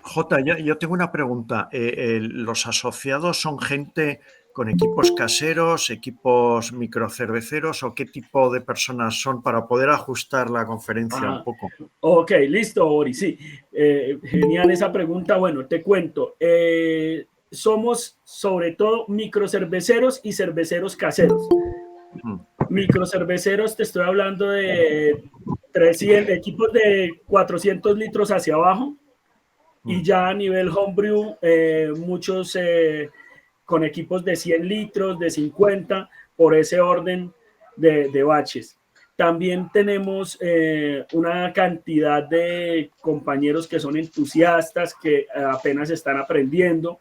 Jota, yo tengo una pregunta. ¿Los asociados son gente con equipos caseros, equipos microcerveceros o qué tipo de personas son para poder ajustar la conferencia un Ajá. poco? Ok, listo, Boris. Sí, genial esa pregunta. Bueno, te cuento. Somos sobre todo microcerveceros y cerveceros caseros. Mm, Microcerveceros, te estoy hablando de 300 equipos de 400 litros hacia abajo, y mm. ya a nivel homebrew, muchos con equipos de 100 litros, de 50, por ese orden de baches. También tenemos una cantidad de compañeros que son entusiastas, que apenas están aprendiendo.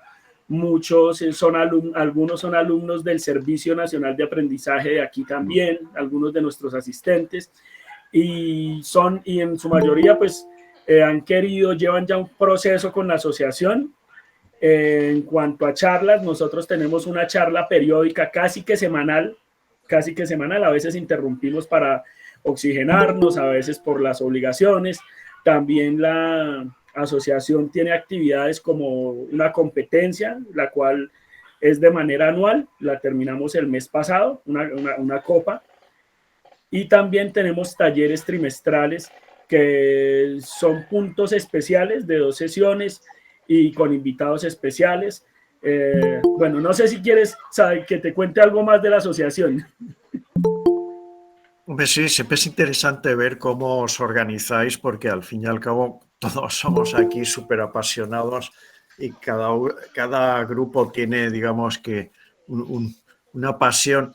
Muchos son algunos son alumnos del Servicio Nacional de Aprendizaje de aquí también, algunos de nuestros asistentes, y en su mayoría pues han querido, llevan ya un proceso con la asociación. En cuanto a charlas, nosotros tenemos una charla periódica casi que semanal, a veces interrumpimos para oxigenarnos, a veces por las obligaciones. También la asociación tiene actividades como una competencia, la cual es de manera anual, la terminamos el mes pasado, una copa, y también tenemos talleres trimestrales que son puntos especiales de 2 sesiones y con invitados especiales. Bueno, no sé si quieres que te cuente algo más de la asociación. Hombre, sí, siempre es interesante ver cómo os organizáis porque al fin y al cabo todos somos aquí súper apasionados y cada grupo tiene, digamos que, una pasión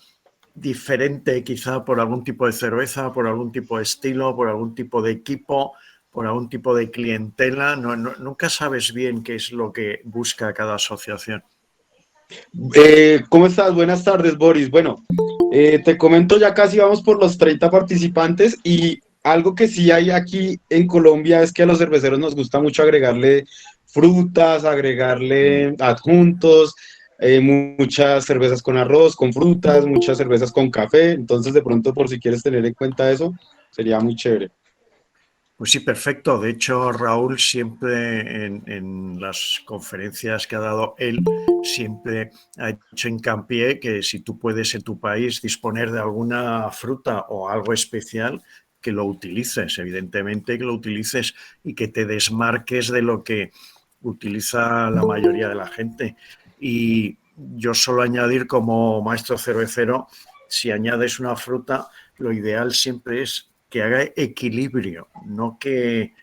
diferente quizá por algún tipo de cerveza, por algún tipo de estilo, por algún tipo de equipo, por algún tipo de clientela. Nunca sabes bien qué es lo que busca cada asociación. ¿Cómo estás? Buenas tardes, Boris. Bueno, te comento, ya casi vamos por los 30 participantes y algo que sí hay aquí en Colombia es que a los cerveceros nos gusta mucho agregarle frutas, agregarle adjuntos, muchas cervezas con arroz, con frutas, muchas cervezas con café. Entonces, de pronto, por si quieres tener en cuenta eso, sería muy chévere. Pues sí, perfecto. De hecho, Raúl siempre en las conferencias que ha dado él, siempre ha hecho hincapié que si tú puedes en tu país disponer de alguna fruta o algo especial, que lo utilices, evidentemente que lo utilices y que te desmarques de lo que utiliza la mayoría de la gente. Y yo solo añadir como maestro cervecero, si añades una fruta, lo ideal siempre es que haga equilibrio, no que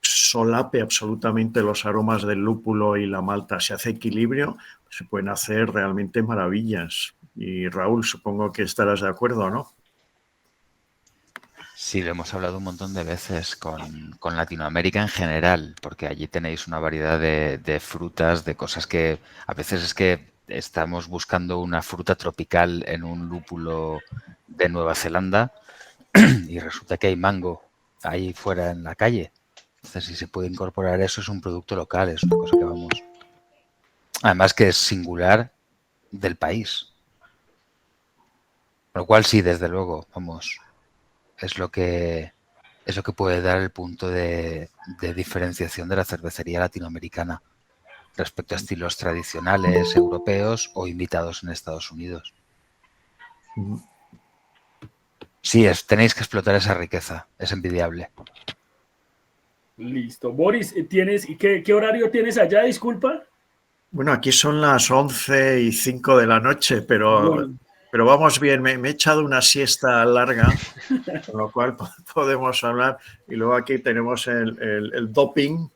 solape absolutamente los aromas del lúpulo y la malta. Si hace equilibrio, se pueden hacer realmente maravillas. Y Raúl, supongo que estarás de acuerdo, ¿no? Sí, lo hemos hablado un montón de veces con Latinoamérica en general, porque allí tenéis una variedad de frutas, de cosas que a veces es que estamos buscando una fruta tropical en un lúpulo de Nueva Zelanda y resulta que hay mango ahí fuera en la calle. Entonces, si se puede incorporar eso, es un producto local, es una cosa que vamos. Además que es singular del país. Con lo cual, sí, desde luego, vamos, es lo que puede dar el punto de diferenciación de la cervecería latinoamericana respecto a estilos tradicionales europeos o imitados en Estados Unidos. Sí, tenéis que explotar esa riqueza, es envidiable. Listo. Boris, ¿qué horario tienes allá? Disculpa. Bueno, aquí son las 11:05 de la noche, Bueno, pero vamos bien. Me he echado una siesta larga, con lo cual podemos hablar. Y luego aquí tenemos el doping.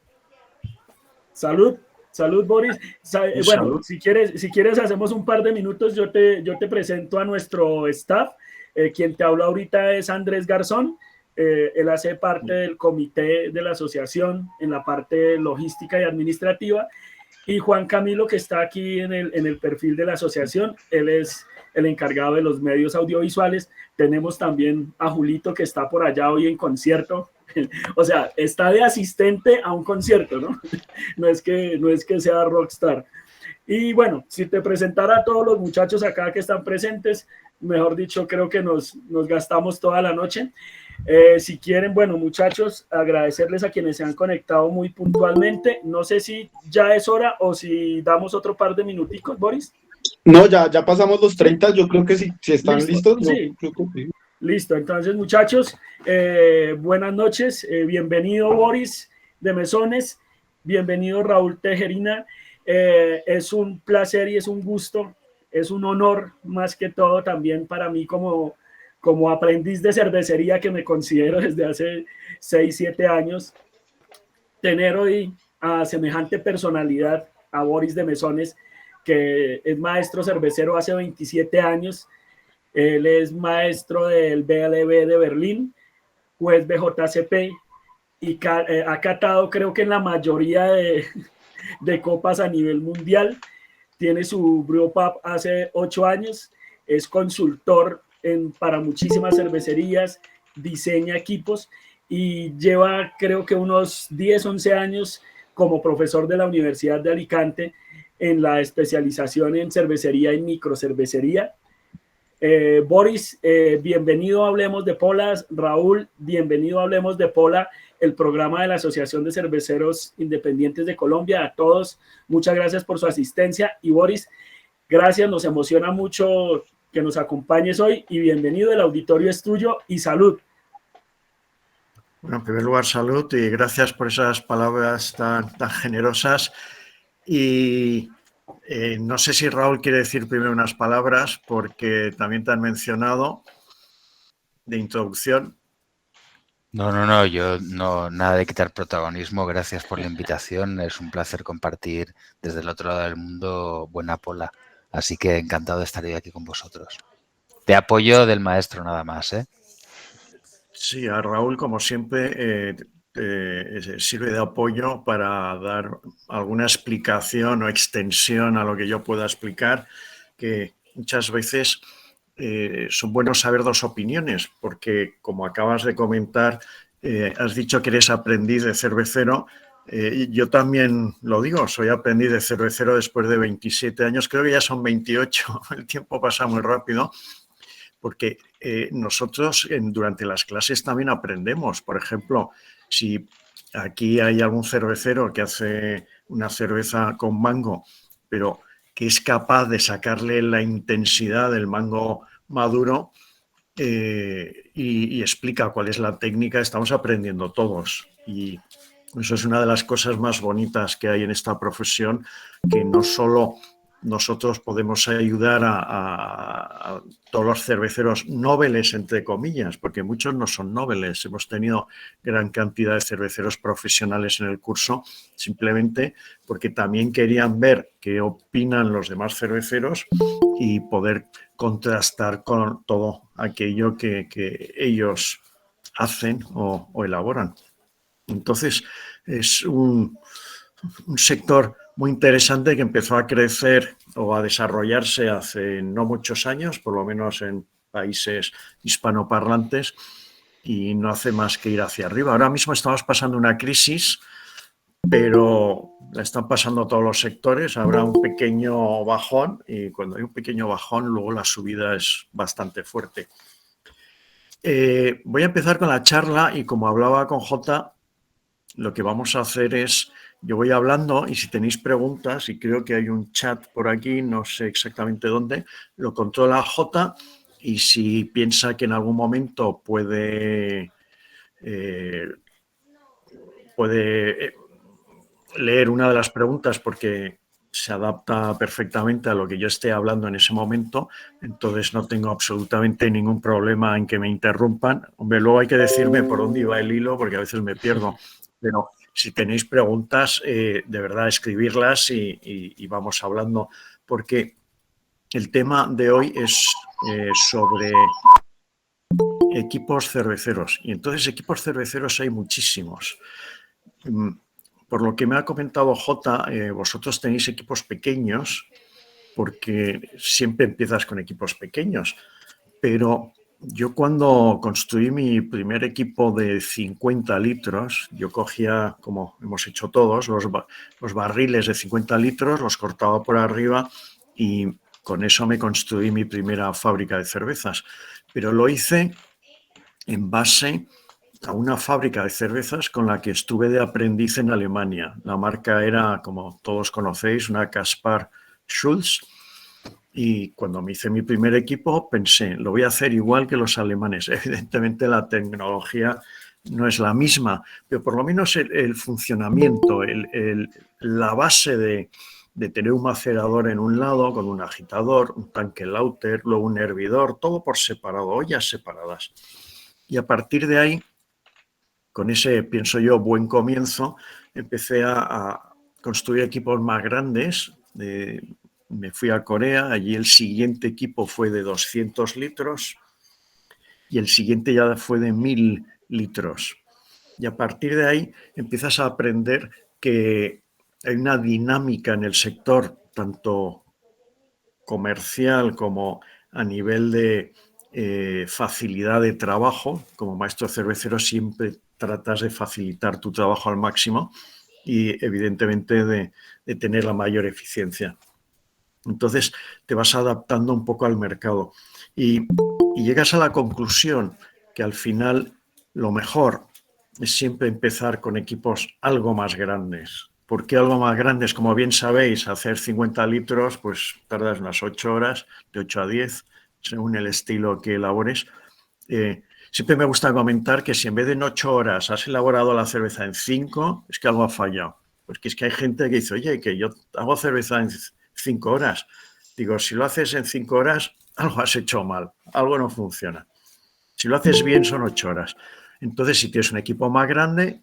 salud. Salud, Boris. Y Bueno, salud. si quieres hacemos un par de minutos, yo te presento a nuestro staff. Quien te habla ahorita es Andrés Garzón. Él hace parte del comité de la asociación en la parte logística y administrativa. Y Juan Camilo, que está aquí en el perfil de la asociación, él es el encargado de los medios audiovisuales. Tenemos también a Julito, que está por allá hoy en concierto. O sea, está de asistente a un concierto, ¿no? No es que sea rockstar. Y bueno, si te presentara a todos los muchachos acá que están presentes, mejor dicho, creo que nos gastamos toda la noche. Si quieren, bueno, muchachos, agradecerles a quienes se han conectado muy puntualmente. No sé si ya es hora o si damos otro par de minuticos, Boris. No, ya pasamos los 30, yo creo que si están Listo, listos, yo sí, creo que sí. listo. Entonces, muchachos, buenas noches. Bienvenido, Boris de Mesones. Bienvenido, Raúl Tejerina. Es un placer y es un gusto, es un honor más que todo también para mí como aprendiz de cervecería que me considero desde hace 6, 7 años, tener hoy a semejante personalidad, a Boris de Mesones, que es maestro cervecero hace 27 años. Él es maestro del BLB de Berlín, juez BJCP y ha catado creo que en la mayoría de copas a nivel mundial. Tiene su brewpub hace 8 años, es consultor para muchísimas cervecerías, diseña equipos y lleva creo que unos 10, 11 años como profesor de la Universidad de Alicante en la especialización en cervecería y microcervecería. Boris, bienvenido a Hablemos de Polas. Raúl, bienvenido a Hablemos de Pola, el programa de la Asociación de Cerveceros Independientes de Colombia. A todos, muchas gracias por su asistencia. Y Boris, gracias, nos emociona mucho que nos acompañes hoy y bienvenido, el auditorio es tuyo y salud. Bueno, en primer lugar, salud y gracias por esas palabras tan generosas. Y no sé si Raúl quiere decir primero unas palabras, porque también te han mencionado de introducción. No, yo no, nada de quitar protagonismo. Gracias por la invitación. Es un placer compartir desde el otro lado del mundo buena pola. Así que encantado de estar hoy aquí con vosotros. De apoyo del maestro nada más, ¿eh? Sí, a Raúl, como siempre, sirve de apoyo para dar alguna explicación o extensión a lo que yo pueda explicar, que muchas veces son buenos saber dos opiniones, porque como acabas de comentar, has dicho que eres aprendiz de cervecero. Yo también lo digo, soy aprendiz de cervecero después de 27 años, creo que ya son 28, el tiempo pasa muy rápido. Porque nosotros durante las clases también aprendemos. Por ejemplo, si aquí hay algún cervecero que hace una cerveza con mango, pero que es capaz de sacarle la intensidad del mango maduro y explica cuál es la técnica, estamos aprendiendo todos. Y eso es una de las cosas más bonitas que hay en esta profesión, que no solo nosotros podemos ayudar a todos los cerveceros nobles, entre comillas, porque muchos no son nobles. Hemos tenido gran cantidad de cerveceros profesionales en el curso, simplemente porque también querían ver qué opinan los demás cerveceros y poder contrastar con todo aquello que ellos hacen o elaboran. Entonces, es un sector muy interesante que empezó a crecer o a desarrollarse hace no muchos años, por lo menos en países hispanoparlantes, y no hace más que ir hacia arriba. Ahora mismo estamos pasando una crisis, pero la están pasando todos los sectores. Habrá un pequeño bajón y cuando hay un pequeño bajón, luego la subida es bastante fuerte. Voy a empezar con la charla y como hablaba con Jota, lo que vamos a hacer es, yo voy hablando y si tenéis preguntas, y creo que hay un chat por aquí, no sé exactamente dónde, lo controla Jota y si piensa que en algún momento puede leer una de las preguntas porque se adapta perfectamente a lo que yo esté hablando en ese momento, entonces no tengo absolutamente ningún problema en que me interrumpan. Hombre, luego hay que decirme por dónde iba el hilo porque a veces me pierdo, pero si tenéis preguntas, de verdad escribirlas y vamos hablando, porque el tema de hoy es sobre equipos cerveceros y entonces equipos cerveceros hay muchísimos. Por lo que me ha comentado Jota, vosotros tenéis equipos pequeños porque siempre empiezas con equipos pequeños, pero yo cuando construí mi primer equipo de 50 litros, yo cogía, como hemos hecho todos, los barriles de 50 litros, los cortaba por arriba y con eso me construí mi primera fábrica de cervezas. Pero lo hice en base a una fábrica de cervezas con la que estuve de aprendiz en Alemania. La marca era, como todos conocéis, una Kaspar Schulz. Y cuando me hice mi primer equipo pensé, lo voy a hacer igual que los alemanes. Evidentemente la tecnología no es la misma, pero por lo menos el funcionamiento, la base de tener un macerador en un lado con un agitador, un tanque lauter, luego un hervidor, todo por separado, ollas separadas. Y a partir de ahí, con ese, pienso yo, buen comienzo, empecé a construir equipos más grandes. Me fui a Corea, allí el siguiente equipo fue de 200 litros y el siguiente ya fue de 1000 litros. Y a partir de ahí empiezas a aprender que hay una dinámica en el sector, tanto comercial como a nivel de facilidad de trabajo. Como maestro cervecero siempre tratas de facilitar tu trabajo al máximo y evidentemente de tener la mayor eficiencia. Entonces te vas adaptando un poco al mercado y llegas a la conclusión que al final lo mejor es siempre empezar con equipos algo más grandes. ¿Por qué algo más grandes? Como bien sabéis, hacer 50 litros pues tardas unas 8 horas, de 8 a 10, según el estilo que elabores. Siempre me gusta comentar que si en vez de en 8 horas has elaborado la cerveza en 5, es que algo ha fallado. Porque es que hay gente que dice, oye, que yo hago cerveza en 5 horas. Digo, si lo haces en 5 horas, algo has hecho mal, algo no funciona. Si lo haces bien, son 8 horas. Entonces, si tienes un equipo más grande,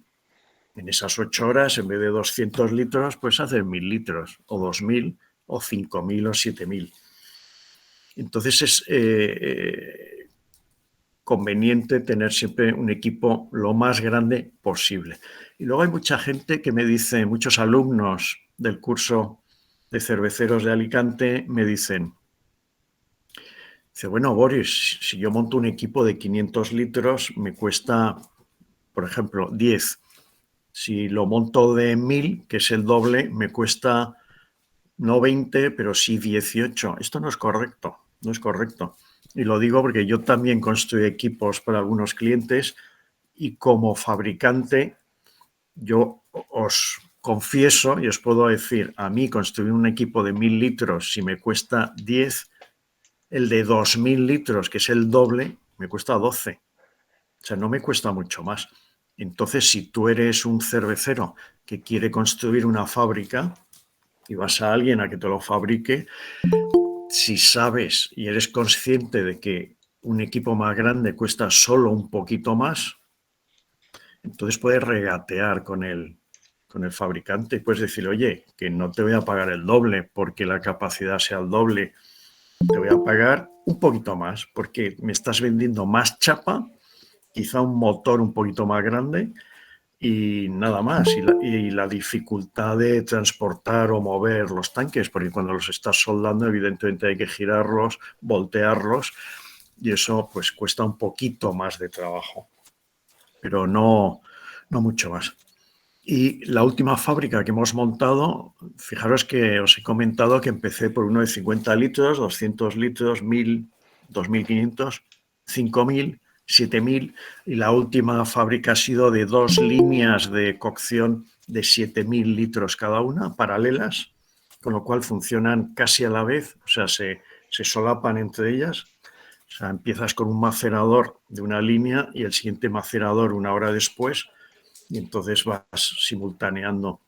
en esas 8 horas, en vez de 200 litros, pues haces 1000 litros, o 2000, o 5000, o 7000. Entonces, es conveniente tener siempre un equipo lo más grande posible. Y luego hay mucha gente que me dice, muchos alumnos del curso de cerveceros de Alicante me dicen, dice, bueno, Boris, si yo monto un equipo de 500 litros, me cuesta, por ejemplo, 10. Si lo monto de 1000, que es el doble, me cuesta no 20, pero sí 18. Esto no es correcto, no es correcto. Y lo digo porque yo también construyo equipos para algunos clientes y como fabricante yo os confieso y os puedo decir, a mí construir un equipo de 1000 litros, si me cuesta 10, el de 2000 litros, que es el doble, me cuesta 12. O sea, no me cuesta mucho más. Entonces, si tú eres un cervecero que quiere construir una fábrica y vas a alguien a que te lo fabrique, si sabes y eres consciente de que un equipo más grande cuesta solo un poquito más, entonces puedes regatear con el fabricante y puedes decir, oye, que no te voy a pagar el doble porque la capacidad sea el doble, te voy a pagar un poquito más porque me estás vendiendo más chapa, quizá un motor un poquito más grande y nada más. Y la dificultad de transportar o mover los tanques, porque cuando los estás soldando, evidentemente hay que girarlos, voltearlos, y eso pues cuesta un poquito más de trabajo, pero no mucho más. Y la última fábrica que hemos montado, fijaros que os he comentado que empecé por uno de 50 litros, 200 litros, 1000, 2500, 5000, 7000 y la última fábrica ha sido de 2 líneas de cocción de 7000 litros cada una, paralelas, con lo cual funcionan casi a la vez, o sea, se solapan entre ellas. O sea, empiezas con un macerador de una línea y el siguiente macerador una hora después y entonces vas simultaneando.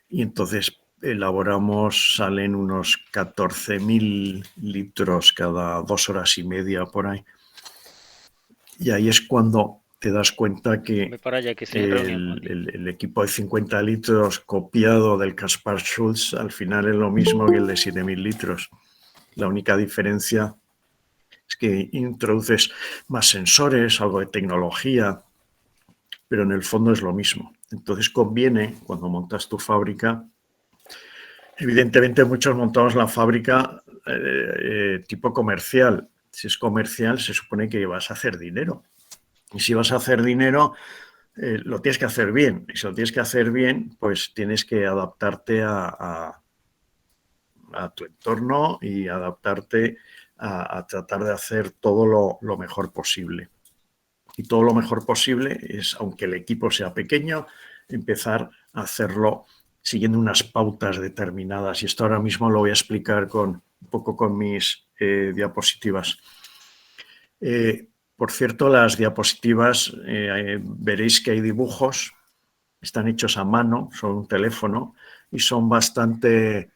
Y entonces elaboramos, salen unos 14.000 litros cada 2 horas y media por ahí. Y ahí es cuando te das cuenta que Voy para allá que estoy en reunión. el equipo de 50 litros copiado del Kaspar Schulz al final es lo mismo que el de 7.000 litros. La única diferencia es que introduces más sensores, algo de tecnología, pero en el fondo es lo mismo. Entonces conviene, cuando montas tu fábrica, evidentemente muchos montamos la fábrica tipo comercial. Si es comercial, se supone que vas a hacer dinero. Y si vas a hacer dinero, lo tienes que hacer bien. Y si lo tienes que hacer bien, pues tienes que adaptarte a tu entorno y adaptarte a tratar de hacer todo lo mejor posible. Y todo lo mejor posible es, aunque el equipo sea pequeño, empezar a hacerlo siguiendo unas pautas determinadas. Y esto ahora mismo lo voy a explicar un poco con mis diapositivas. Por cierto, las diapositivas, veréis que hay dibujos, están hechos a mano, son un teléfono y son bastante...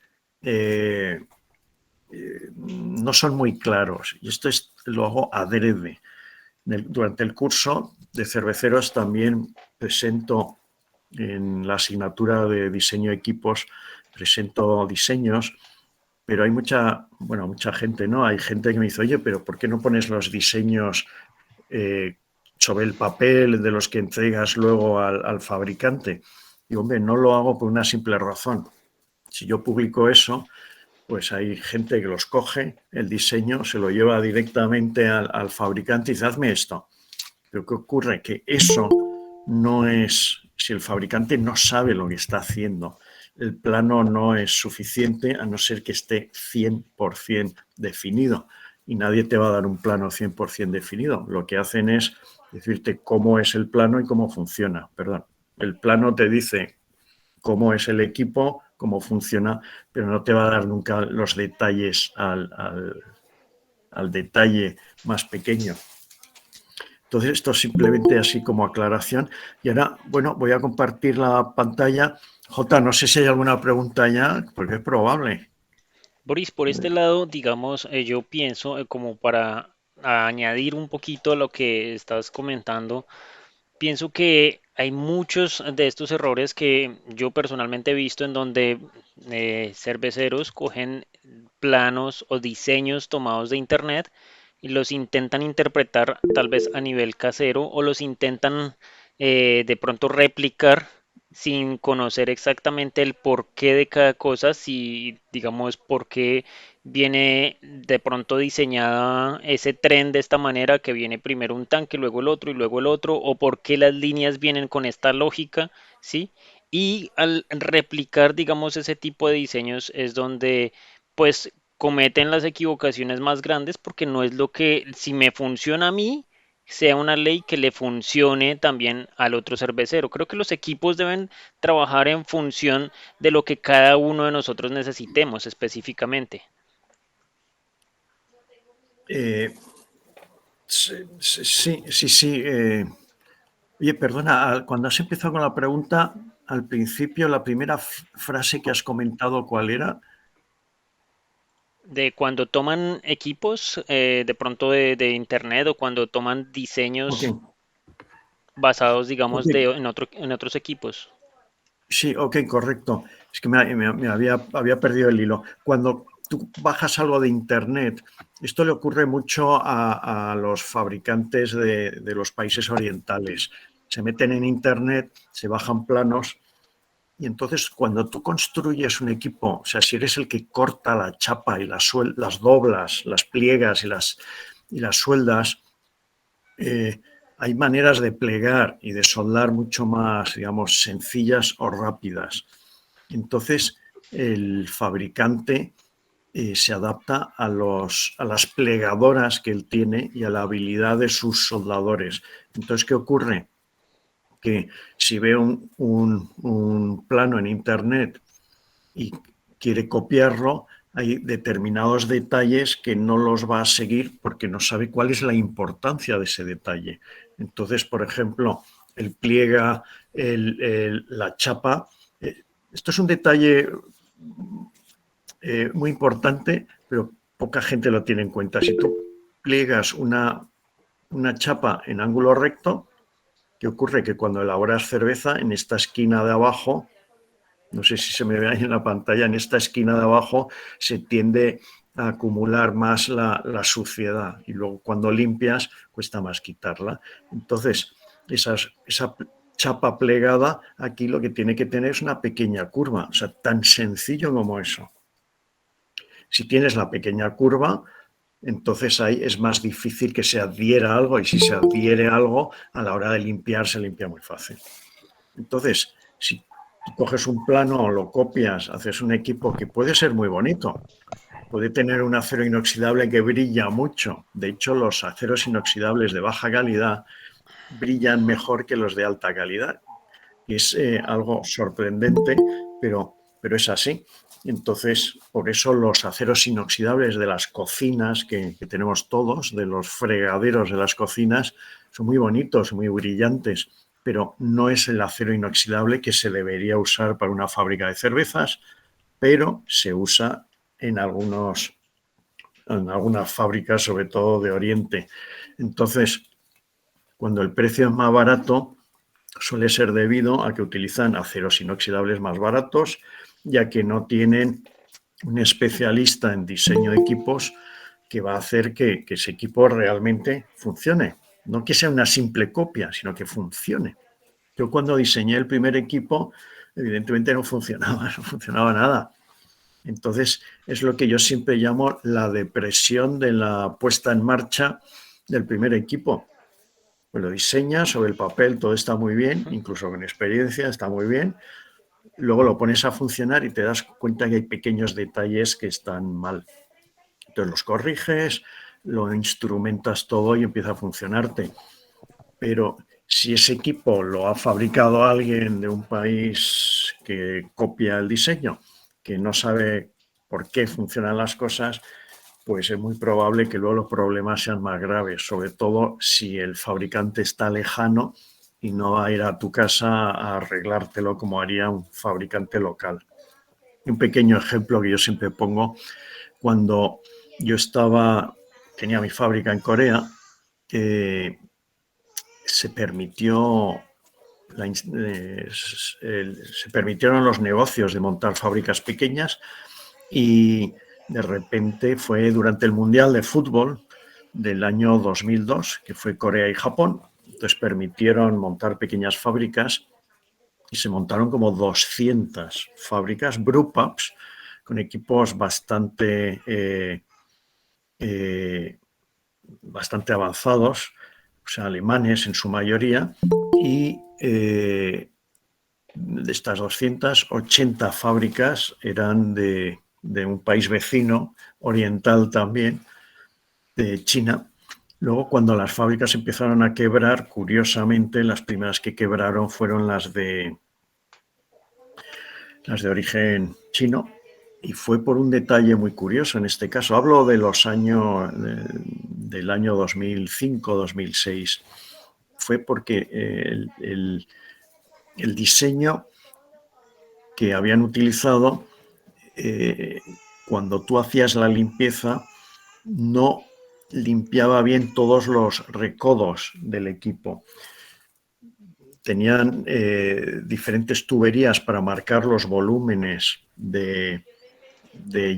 no son muy claros. Y esto lo hago adrede. Durante el curso de cerveceros también presento en la asignatura de diseño de equipos, presento diseños, pero hay mucha gente, ¿no? Hay gente que me dice, oye, pero ¿por qué no pones los diseños sobre el papel de los que entregas luego al fabricante? Y hombre, no lo hago por una simple razón. Si yo publico eso, pues hay gente que los coge, el diseño, se lo lleva directamente al fabricante y dice, hazme esto. Pero ¿qué ocurre? Que eso no es, si el fabricante no sabe lo que está haciendo, el plano no es suficiente a no ser que esté 100% definido. Y nadie te va a dar un plano 100% definido. Lo que hacen es decirte cómo es el plano y cómo funciona. Perdón, el plano te dice cómo es el equipo, cómo funciona, pero no te va a dar nunca los detalles al detalle más pequeño. Entonces, esto simplemente así como aclaración. Y ahora, bueno, voy a compartir la pantalla. Jota, no sé si hay alguna pregunta ya, porque es probable. Boris, por este lado, digamos, yo pienso como para añadir un poquito a lo que estás comentando, pienso que hay muchos de estos errores que yo personalmente he visto en donde cerveceros cogen planos o diseños tomados de internet y los intentan interpretar tal vez a nivel casero o los intentan de pronto replicar sin conocer exactamente el porqué de cada cosa, si digamos por qué viene de pronto diseñada ese tren de esta manera, que viene primero un tanque, luego el otro y luego el otro, o por qué las líneas vienen con esta lógica, ¿sí? Y al replicar, digamos, ese tipo de diseños es donde pues cometen las equivocaciones más grandes porque no es lo que, si me funciona a mí, sea una ley que le funcione también al otro cervecero. Creo que los equipos deben trabajar en función de lo que cada uno de nosotros necesitemos específicamente. Sí. Oye, perdona, cuando has empezado con la pregunta, al principio, la primera frase que has comentado, ¿cuál era? De cuando toman equipos de pronto de internet o cuando toman Ok, diseños basados, digamos, ok. en otros equipos. Sí, ok, correcto. Es que me había perdido el hilo. Cuando tú bajas algo de Internet, esto le ocurre mucho a los fabricantes de los países orientales. Se meten en Internet, se bajan planos y entonces cuando tú construyes un equipo, o sea, si eres el que corta la chapa y las doblas, las pliegas y las sueldas, hay maneras de plegar y de soldar mucho más, digamos, sencillas o rápidas. Entonces, el fabricante se adapta a las plegadoras que él tiene y a la habilidad de sus soldadores. Entonces, ¿qué ocurre? Que si ve un plano en Internet y quiere copiarlo, hay determinados detalles que no los va a seguir porque no sabe cuál es la importancia de ese detalle. Entonces, por ejemplo, el pliega, la chapa. Esto es un detalle muy importante, pero poca gente lo tiene en cuenta. Si tú pliegas una chapa en ángulo recto, ¿qué ocurre? Que cuando elaboras cerveza, en esta esquina de abajo, no sé si se me ve ahí en la pantalla, en esta esquina de abajo se tiende a acumular más la suciedad y luego cuando limpias cuesta más quitarla. Entonces, esa chapa plegada aquí lo que tiene que tener es una pequeña curva, o sea, tan sencillo como eso. Si tienes la pequeña curva, entonces ahí es más difícil que se adhiera algo y si se adhiere algo, a la hora de limpiar se limpia muy fácil. Entonces, si coges un plano o lo copias, haces un equipo que puede ser muy bonito, puede tener un acero inoxidable que brilla mucho. De hecho, los aceros inoxidables de baja calidad brillan mejor que los de alta calidad. Es algo sorprendente, pero es así. Entonces, por eso los aceros inoxidables de las cocinas que tenemos todos, de los fregaderos de las cocinas, son muy bonitos, muy brillantes, pero no es el acero inoxidable que se debería usar para una fábrica de cervezas, pero se usa en algunas fábricas, sobre todo de Oriente. Entonces, cuando el precio es más barato, suele ser debido a que utilizan aceros inoxidables más baratos, ya que no tienen un especialista en diseño de equipos que va a hacer que ese equipo realmente funcione. No que sea una simple copia, sino que funcione. Yo cuando diseñé el primer equipo, evidentemente no funcionaba nada. Entonces, es lo que yo siempre llamo la depresión de la puesta en marcha del primer equipo. Pues lo diseñas sobre el papel, todo está muy bien, incluso con experiencia está muy bien. Luego lo pones a funcionar y te das cuenta que hay pequeños detalles que están mal. Entonces los corriges, lo instrumentas todo y empieza a funcionarte. Pero si ese equipo lo ha fabricado alguien de un país que copia el diseño, que no sabe por qué funcionan las cosas, pues es muy probable que luego los problemas sean más graves, sobre todo si el fabricante está lejano y no va a ir a tu casa a arreglártelo como haría un fabricante local. Un pequeño ejemplo que yo siempre pongo, cuando yo tenía mi fábrica en Corea, se permitieron los negocios de montar fábricas pequeñas y de repente fue durante el Mundial de Fútbol del año 2002, que fue Corea y Japón. Entonces permitieron montar pequeñas fábricas y se montaron como 200 fábricas, brewpubs, con equipos bastante avanzados, o sea, alemanes en su mayoría, y de estas 280 fábricas eran de un país vecino, oriental también, de China. Luego, cuando las fábricas empezaron a quebrar, curiosamente, las primeras que quebraron fueron las de origen chino, y fue por un detalle muy curioso en este caso. Hablo de los años del año 2005-2006. Fue porque el diseño que habían utilizado, cuando tú hacías la limpieza, no limpiaba bien todos los recodos del equipo. Tenían diferentes tuberías para marcar los volúmenes de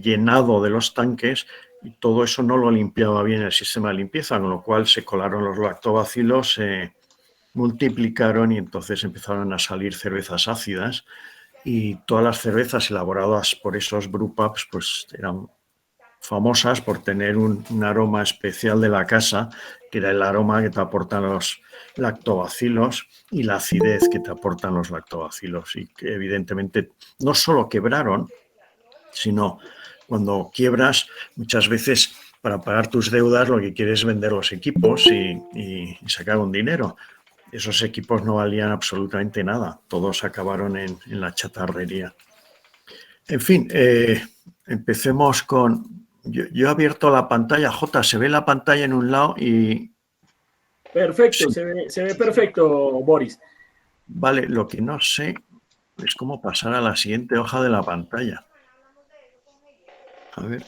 llenado de los tanques, y todo eso no lo limpiaba bien el sistema de limpieza, con lo cual se colaron los lactobacilos, se multiplicaron y entonces empezaron a salir cervezas ácidas, y todas las cervezas elaboradas por esos brewpubs pues eran famosas por tener un aroma especial de la casa, que era el aroma que te aportan los lactobacilos y la acidez que te aportan los lactobacilos, y que evidentemente no solo quebraron, sino cuando quiebras, muchas veces para pagar tus deudas lo que quieres es vender los equipos y sacar un dinero. Esos equipos no valían absolutamente nada, todos acabaron en la chatarrería. En fin, empecemos con... Yo he abierto la pantalla. Jota, se ve la pantalla en un lado y... Perfecto, sí. se ve perfecto, Boris. Vale, lo que no sé es cómo pasar a la siguiente hoja de la pantalla. A ver,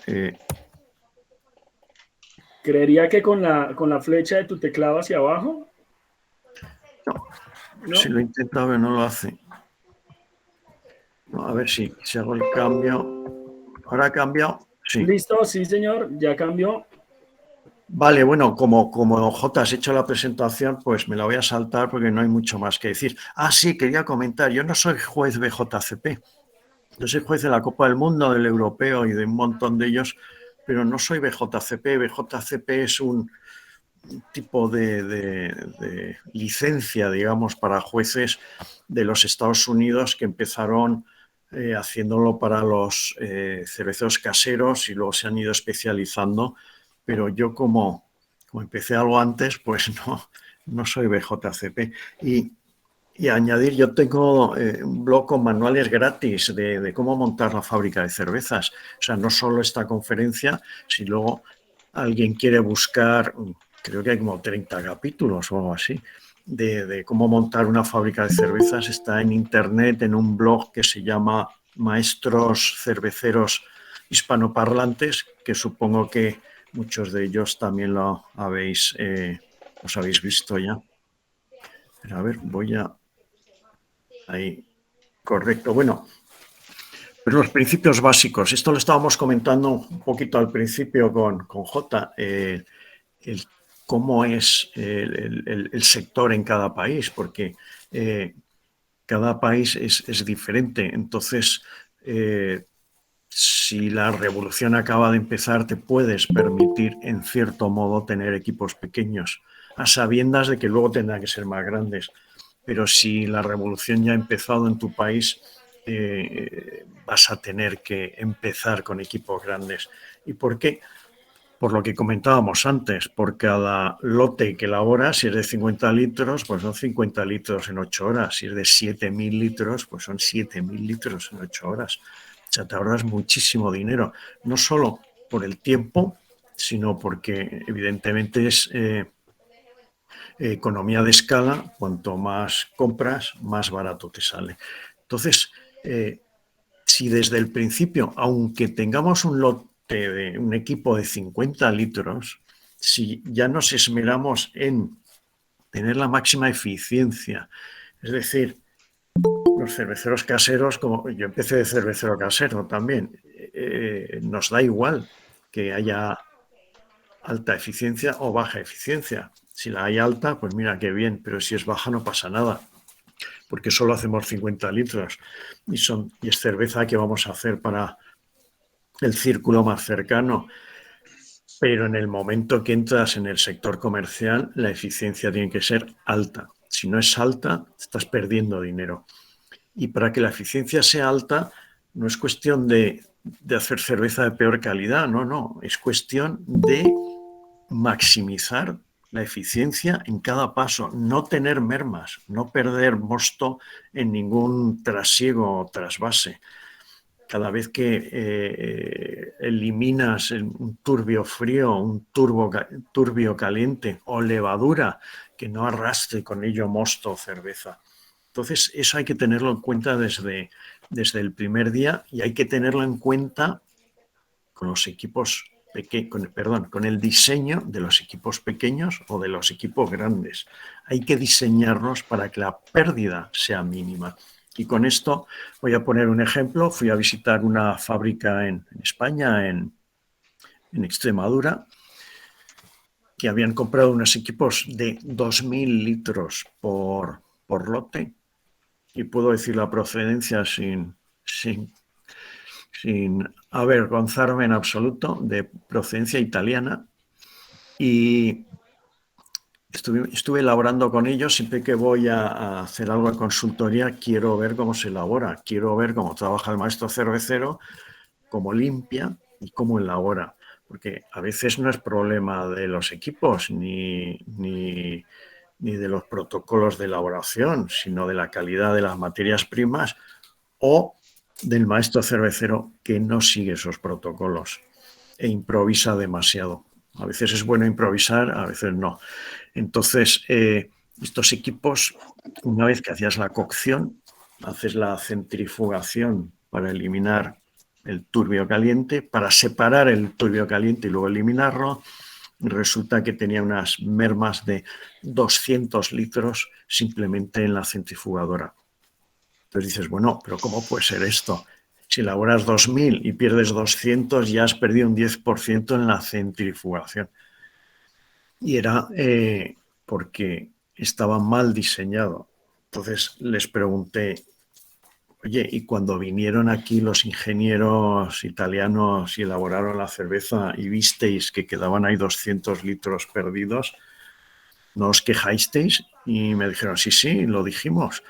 Creería que con la flecha de tu teclado hacia abajo. ¿No? Si lo he intentado, pero no lo hace. No, a ver si hago el cambio. ¿Ahora ha cambiado? Sí. Listo, sí, señor, ya cambió. Vale, bueno, como Jota has hecho la presentación, pues me la voy a saltar porque no hay mucho más que decir. Ah, sí, quería comentar, yo no soy juez BJCP. Yo soy juez de la Copa del Mundo, del Europeo y de un montón de ellos, pero no soy BJCP. BJCP es un tipo de licencia, digamos, para jueces de los Estados Unidos que empezaron haciéndolo para los cerveceros caseros y luego se han ido especializando, pero yo como empecé algo antes, pues no soy BJCP. Y añadir, yo tengo un blog con manuales gratis de cómo montar la fábrica de cervezas. O sea, no solo esta conferencia, si luego alguien quiere buscar, creo que hay como 30 capítulos o algo así, de cómo montar una fábrica de cervezas, está en internet, en un blog que se llama Maestros Cerveceros Hispanoparlantes, que supongo que muchos de ellos también os habéis visto ya. Pero a ver, voy a... Ahí, correcto. Bueno, pero los principios básicos. Esto lo estábamos comentando un poquito al principio con Jota, cómo es el sector en cada país, porque cada país es diferente. Entonces, si la revolución acaba de empezar, te puedes permitir, en cierto modo, tener equipos pequeños, a sabiendas de que luego tendrán que ser más grandes. Pero si la revolución ya ha empezado en tu país, vas a tener que empezar con equipos grandes. ¿Y por qué? Por lo que comentábamos antes, por cada lote que elaboras, si es de 50 litros, pues son 50 litros en 8 horas. Si es de 7.000 litros, pues son 7.000 litros en 8 horas. O sea, te ahorras muchísimo dinero, no solo por el tiempo, sino porque evidentemente es economía de escala. Cuanto más compras, más barato te sale. Entonces, si desde el principio, aunque tengamos un lote de un equipo de 50 litros, si ya nos esmeramos en tener la máxima eficiencia, es decir, los cerveceros caseros, como yo empecé de cervecero casero también, nos da igual que haya alta eficiencia o baja eficiencia. Si la hay alta, pues mira qué bien, pero si es baja no pasa nada, porque solo hacemos 50 litros y es cerveza que vamos a hacer para el círculo más cercano. Pero en el momento que entras en el sector comercial, la eficiencia tiene que ser alta. Si no es alta, estás perdiendo dinero. Y para que la eficiencia sea alta, no es cuestión de hacer cerveza de peor calidad, no. Es cuestión de maximizar la eficiencia en cada paso, no tener mermas, no perder mosto en ningún trasiego o trasvase. Cada vez que eliminas un turbio frío, un turbio caliente o levadura, que no arrastre con ello mosto o cerveza. Entonces, eso hay que tenerlo en cuenta desde el primer día, y hay que tenerlo en cuenta con los equipos con el diseño de los equipos pequeños o de los equipos grandes. Hay que diseñarlos para que la pérdida sea mínima. Y con esto voy a poner un ejemplo. Fui a visitar una fábrica en España, en Extremadura, que habían comprado unos equipos de 2.000 litros por lote. Y puedo decir la procedencia sin avergonzarme en absoluto, de procedencia italiana. Y estuve elaborando con ellos. Siempre que voy a hacer algo de consultoría, quiero ver cómo se elabora, quiero ver cómo trabaja el maestro cervecero, cómo limpia y cómo elabora. Porque a veces no es problema de los equipos ni de los protocolos de elaboración, sino de la calidad de las materias primas o del maestro cervecero que no sigue esos protocolos e improvisa demasiado. A veces es bueno improvisar, a veces no. Entonces, estos equipos, una vez que hacías la cocción, haces la centrifugación para eliminar el turbio caliente, para separar el turbio caliente y luego eliminarlo. Resulta que tenía unas mermas de 200 litros simplemente en la centrifugadora. Entonces dices, bueno, pero ¿cómo puede ser esto? Si elaboras 2.000 y pierdes 200, ya has perdido un 10% en la centrifugación. Y era porque estaba mal diseñado. Entonces les pregunté, oye, ¿y cuando vinieron aquí los ingenieros italianos y elaboraron la cerveza y visteis que quedaban ahí 200 litros perdidos, no os quejasteis? Y me dijeron, sí, lo dijimos.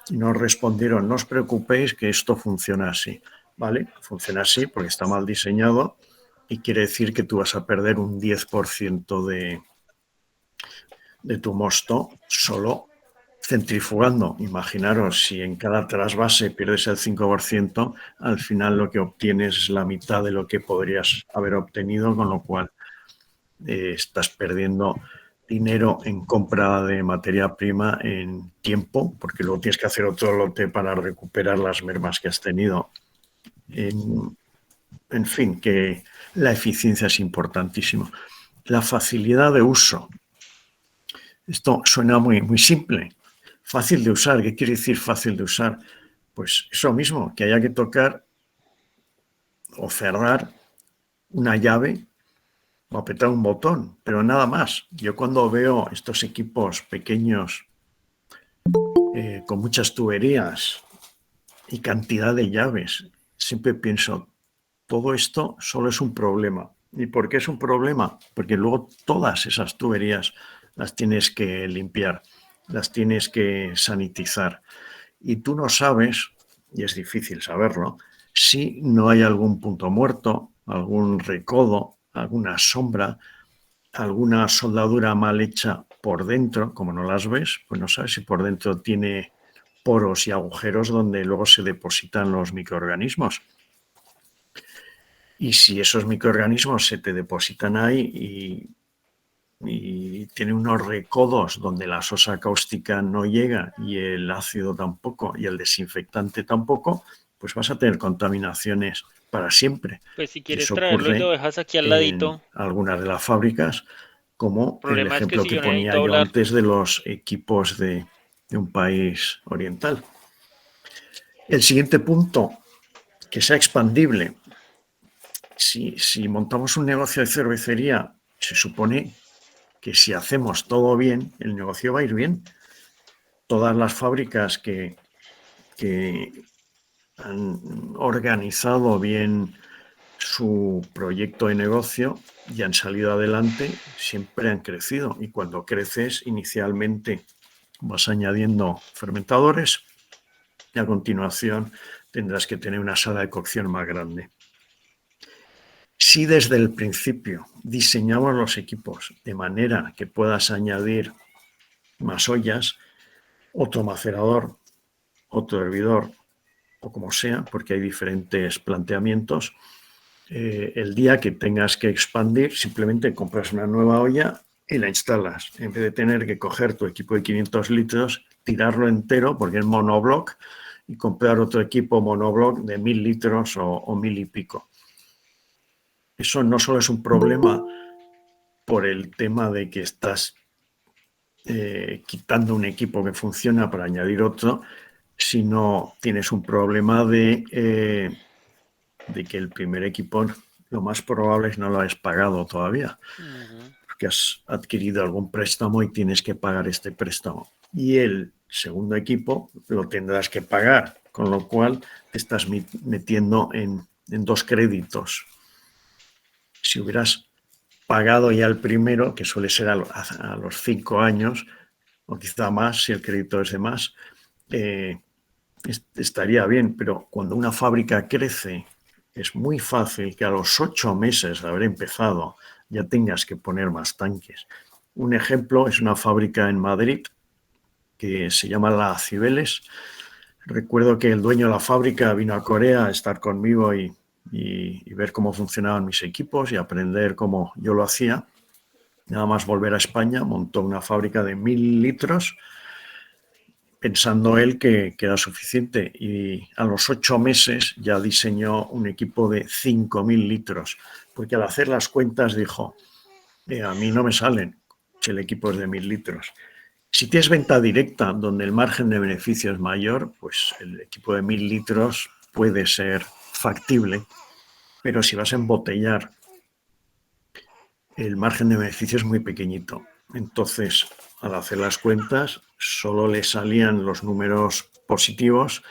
Y nos respondieron, no os preocupéis que esto funciona así. ¿Vale? Funciona así porque está mal diseñado y quiere decir que tú vas a perder un 10% de tu mosto solo centrifugando. Imaginaros, si en cada trasvase pierdes el 5%, al final lo que obtienes es la mitad de lo que podrías haber obtenido, con lo cual estás perdiendo dinero en compra de materia prima, en tiempo, porque luego tienes que hacer otro lote para recuperar las mermas que has tenido. En fin, que la eficiencia es importantísimo. La facilidad de uso. Esto suena muy, muy simple. Fácil de usar. ¿Qué quiere decir fácil de usar? Pues eso mismo, que haya que tocar o cerrar una llave o apretar un botón, pero nada más. Yo cuando veo estos equipos pequeños con muchas tuberías y cantidad de llaves, siempre pienso, todo esto solo es un problema. ¿Y por qué es un problema? Porque luego todas esas tuberías las tienes que limpiar, las tienes que sanitizar. Y tú no sabes, y es difícil saberlo, si no hay algún punto muerto, algún recodo, alguna sombra, alguna soldadura mal hecha por dentro. Como no las ves, pues no sabes si por dentro tiene poros y agujeros donde luego se depositan los microorganismos. Y si esos microorganismos se te depositan ahí y tiene unos recodos donde la sosa cáustica no llega y el ácido tampoco y el desinfectante tampoco, pues vas a tener contaminaciones para siempre. Pues si Y quieres eso traerlo y lo ocurre dejas aquí al en ladito. algunas de las fábricas, El como el problema es que ejemplo si que yo necesito ponía yo hablar, antes de los equipos de un país oriental. El siguiente punto, que sea expandible. Si montamos un negocio de cervecería, se supone que si hacemos todo bien, el negocio va a ir bien. Todas las fábricas que han organizado bien su proyecto de negocio y han salido adelante, siempre han crecido. Y cuando creces, inicialmente vas añadiendo fermentadores y a continuación tendrás que tener una sala de cocción más grande. Si desde el principio diseñamos los equipos de manera que puedas añadir más ollas, otro macerador, otro hervidor o como sea, porque hay diferentes planteamientos, el día que tengas que expandir, simplemente compras una nueva olla y la instalas, en vez de tener que coger tu equipo de 500 litros, tirarlo entero porque es monobloc y comprar otro equipo monobloc de 1000 litros o 1000 y pico. Eso no solo es un problema por el tema de que estás quitando un equipo que funciona para añadir otro, sino tienes un problema de que el primer equipo lo más probable es no lo has pagado todavía, porque has adquirido algún préstamo y tienes que pagar este préstamo. Y el segundo equipo lo tendrás que pagar, con lo cual te estás metiendo en dos créditos. Si hubieras pagado ya el primero, que suele ser a los 5 años, o quizá más, si el crédito es de más, estaría bien, pero cuando una fábrica crece, es muy fácil que a los 8 meses de haber empezado ya tengas que poner más tanques. Un ejemplo es una fábrica en Madrid que se llama La Cibeles. Recuerdo que el dueño de la fábrica vino a Corea a estar conmigo y ver cómo funcionaban mis equipos y aprender cómo yo lo hacía. Nada más volver a España, montó una fábrica de 1000 litros, pensando él que era suficiente, y a los 8 meses ya diseñó un equipo de 5000 litros, porque al hacer las cuentas dijo, a mí no me salen si el equipo es de 1000 litros. Si tienes venta directa donde el margen de beneficio es mayor, pues el equipo de 1000 litros puede ser factible, pero si vas a embotellar, el margen de beneficio es muy pequeñito. Entonces, al hacer las cuentas, solo le salían los números positivos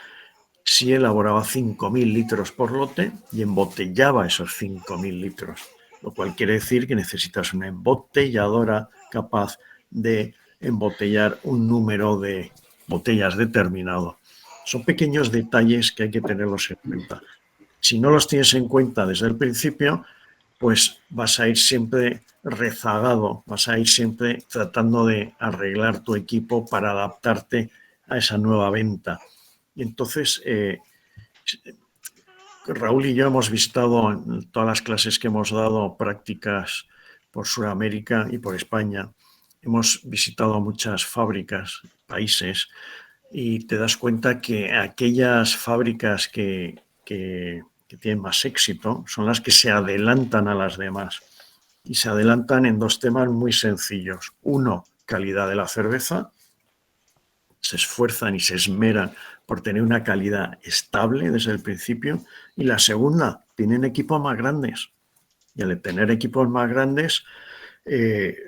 si elaboraba 5000 litros por lote y embotellaba esos 5000 litros, lo cual quiere decir que necesitas una embotelladora capaz de embotellar un número de botellas determinado. Son pequeños detalles que hay que tenerlos en cuenta. Si no los tienes en cuenta desde el principio, pues vas a ir siempre rezagado, vas a ir siempre tratando de arreglar tu equipo para adaptarte a esa nueva venta. Y entonces, Raúl y yo hemos visitado en todas las clases que hemos dado prácticas por Sudamérica y por España. Hemos visitado muchas fábricas, países, y te das cuenta que aquellas fábricas que tienen más éxito son las que se adelantan a las demás. Y se adelantan en dos temas muy sencillos. Uno, calidad de la cerveza. Se esfuerzan y se esmeran por tener una calidad estable desde el principio. Y la segunda, tienen equipos más grandes. Y al tener equipos más grandes,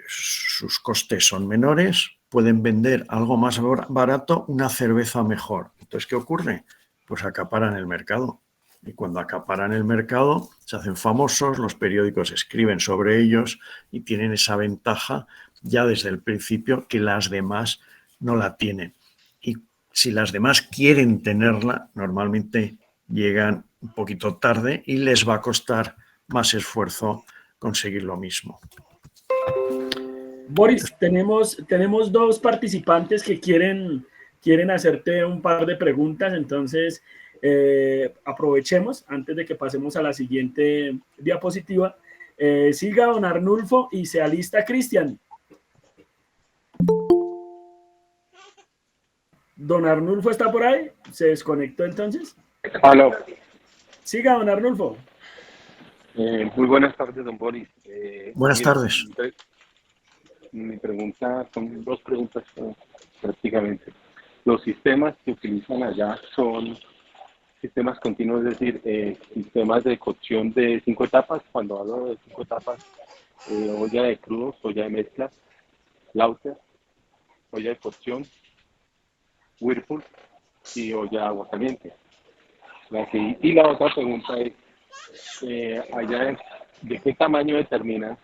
sus costes son menores, pueden vender algo más barato, una cerveza mejor. Entonces, ¿qué ocurre? Pues acaparan el mercado. Y cuando acaparan el mercado, se hacen famosos, los periódicos escriben sobre ellos y tienen esa ventaja ya desde el principio que las demás no la tienen. Y si las demás quieren tenerla, normalmente llegan un poquito tarde y les va a costar más esfuerzo conseguir lo mismo. Boris, tenemos dos participantes que quieren hacerte un par de preguntas, entonces aprovechemos antes de que pasemos a la siguiente diapositiva. Siga don Arnulfo y se alista Cristian. ¿Don Arnulfo está por ahí? ¿Se desconectó entonces? Aló. Siga, don Arnulfo. Muy buenas tardes, don Boris. Buenas tardes. Mi pregunta, son dos preguntas prácticamente. Los sistemas que utilizan allá son sistemas continuos, es decir, sistemas de cocción de 5 etapas. Cuando hablo de 5 etapas, olla de crudos, olla de mezclas, lauter, olla de cocción, Whirlpool y olla de agua caliente. Y la otra pregunta es, allá de qué tamaño determinan,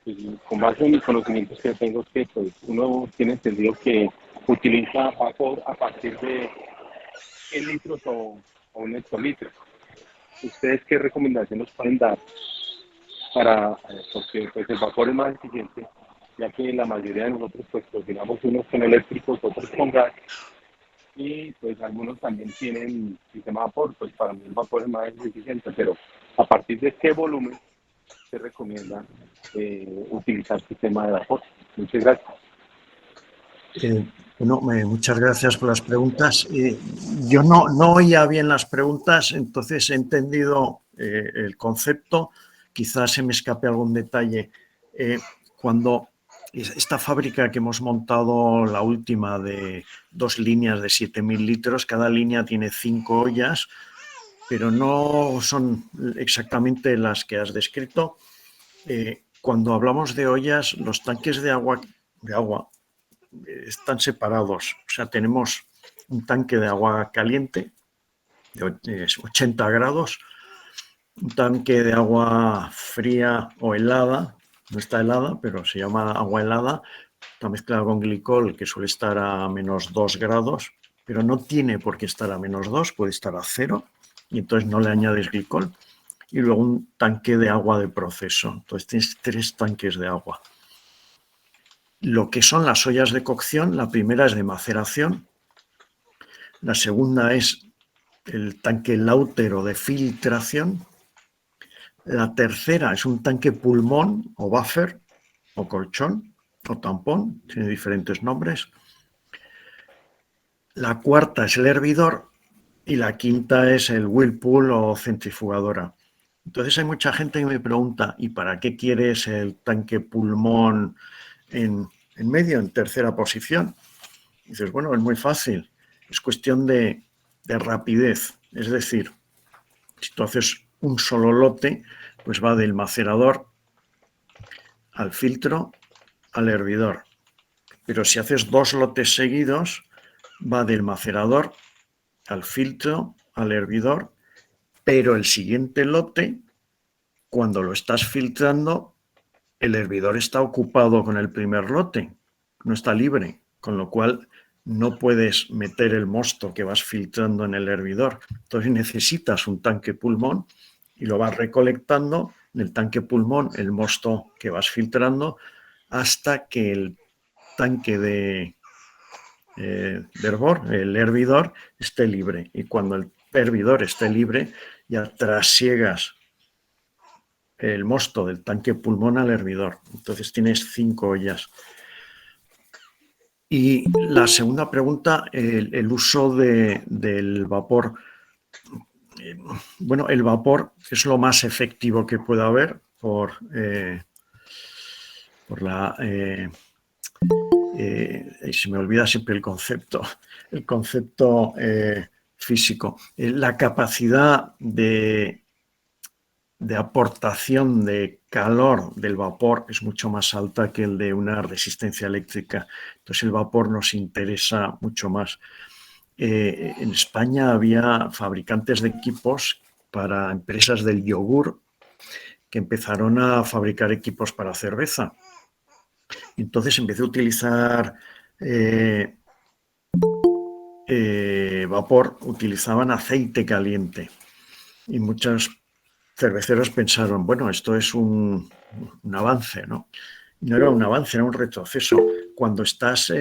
pues, con base en mis conocimientos que tengo, que pues, uno tiene entendido que utiliza vapor a partir de 100 litros o 1 hectolitro. ¿Ustedes qué recomendación nos pueden dar para, porque pues, el vapor es más eficiente, ya que la mayoría de nosotros pues cocinamos unos con eléctricos, otros con gas, y pues algunos también tienen sistema de vapor? Pues para mí el vapor es más eficiente, pero ¿a partir de qué volumen se recomienda utilizar sistema de vapor? Muchas gracias. Muchas gracias por las preguntas. Yo no oía bien las preguntas, entonces he entendido el concepto. Quizás se me escape algún detalle. Cuando esta fábrica que hemos montado, la última de 2 líneas de 7.000 litros, cada línea tiene 5 ollas, pero no son exactamente las que has descrito. Cuando hablamos de ollas, los tanques de agua están separados. O sea, tenemos un tanque de agua caliente de 80 grados, un tanque de agua fría o helada, no está helada, pero se llama agua helada, está mezclada con glicol, que suele estar a menos 2 grados, pero no tiene por qué estar a menos 2, puede estar a 0, y entonces no le añades glicol. Y luego un tanque de agua de proceso. Entonces tienes 3 tanques de agua. Lo que son las ollas de cocción, la primera es de maceración, la segunda es el tanque Lauter o de filtración, la tercera es un tanque pulmón o buffer o colchón o tampón, tiene diferentes nombres, la cuarta es el hervidor y la quinta es el whirlpool o centrifugadora. Entonces hay mucha gente que me pregunta, ¿y para qué quieres el tanque pulmón en medio, en tercera posición? Y dices, bueno, es muy fácil, es cuestión de rapidez. Es decir, si tú haces un solo lote, pues va del macerador al filtro al hervidor. Pero si haces 2 lotes seguidos, va del macerador al filtro al hervidor, pero el siguiente lote, cuando lo estás filtrando, el hervidor está ocupado con el primer lote, no está libre, con lo cual no puedes meter el mosto que vas filtrando en el hervidor. Entonces necesitas un tanque pulmón y lo vas recolectando del tanque pulmón, el mosto que vas filtrando, hasta que el tanque de hervor, el hervidor, esté libre. Y cuando el hervidor esté libre, ya trasiegas el mosto del tanque pulmón al hervidor. Entonces tienes 5 ollas. Y la segunda pregunta, el uso del vapor. Bueno, el vapor es lo más efectivo que pueda haber por la... se me olvida siempre el concepto físico. La capacidad de aportación de calor del vapor es mucho más alta que el de una resistencia eléctrica. Entonces el vapor nos interesa mucho más. En España había fabricantes de equipos para empresas del yogur que empezaron a fabricar equipos para cerveza. Entonces, en vez de utilizar vapor, utilizaban aceite caliente. Y muchos cerveceros pensaron, bueno, esto es un avance, ¿no? No era un avance, era un retroceso. Cuando estás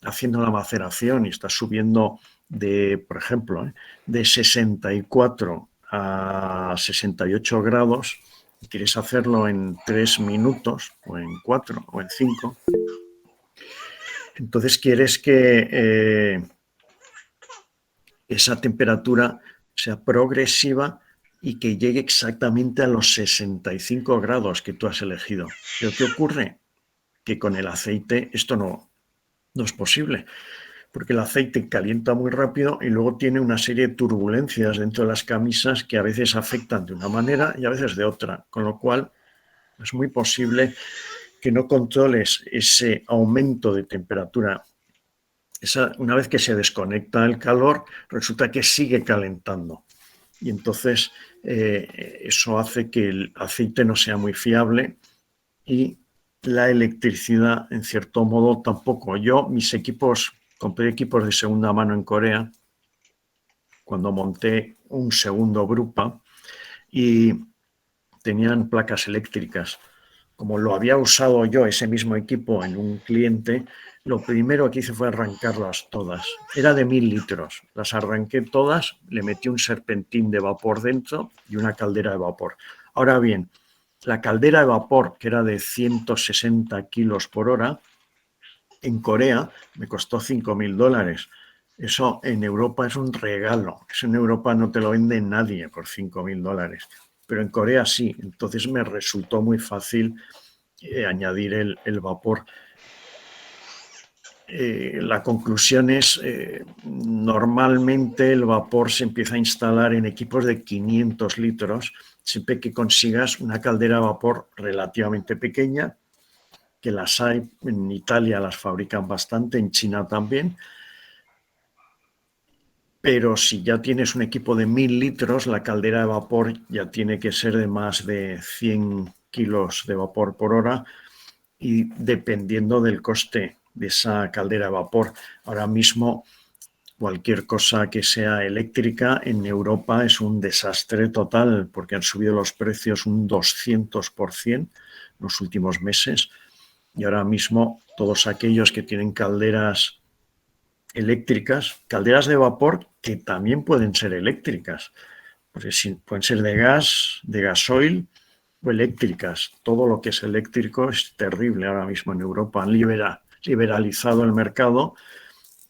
haciendo la maceración y estás subiendo por ejemplo, de 64 a 68 grados, y quieres hacerlo en 3 minutos, o en 4, o en 5, entonces quieres que esa temperatura sea progresiva y que llegue exactamente a los 65 grados que tú has elegido. ¿Pero qué ocurre? Que con el aceite esto no es posible, porque el aceite calienta muy rápido y luego tiene una serie de turbulencias dentro de las camisas que a veces afectan de una manera y a veces de otra, con lo cual es muy posible que no controles ese aumento de temperatura. Una vez que se desconecta el calor, resulta que sigue calentando. Y entonces eso hace que el aceite no sea muy fiable y la electricidad, en cierto modo, tampoco. Compré equipos de segunda mano en Corea cuando monté un segundo Drupa y tenían placas eléctricas. Como lo había usado yo, ese mismo equipo, en un cliente, lo primero que hice fue arrancarlas todas. Era de 1000 litros. Las arranqué todas, le metí un serpentín de vapor dentro y una caldera de vapor. Ahora bien, la caldera de vapor, que era de 160 kilos por hora, en Corea me costó $5.000. Eso en Europa es un regalo. Eso en Europa no te lo vende nadie por $5.000. Pero en Corea sí. Entonces me resultó muy fácil añadir el vapor. La conclusión es, normalmente el vapor se empieza a instalar en equipos de 500 litros, siempre que consigas una caldera de vapor relativamente pequeña, que las hay, en Italia las fabrican bastante, en China también, pero si ya tienes un equipo de 1000 litros, la caldera de vapor ya tiene que ser de más de 100 kilos de vapor por hora y dependiendo del coste de esa caldera de vapor. Ahora mismo cualquier cosa que sea eléctrica en Europa es un desastre total porque han subido los precios un 200% en los últimos meses. Y ahora mismo todos aquellos que tienen calderas eléctricas, calderas de vapor que también pueden ser eléctricas, porque pueden ser de gas, de gasoil o eléctricas. Todo lo que es eléctrico es terrible ahora mismo en Europa. Han liberalizado el mercado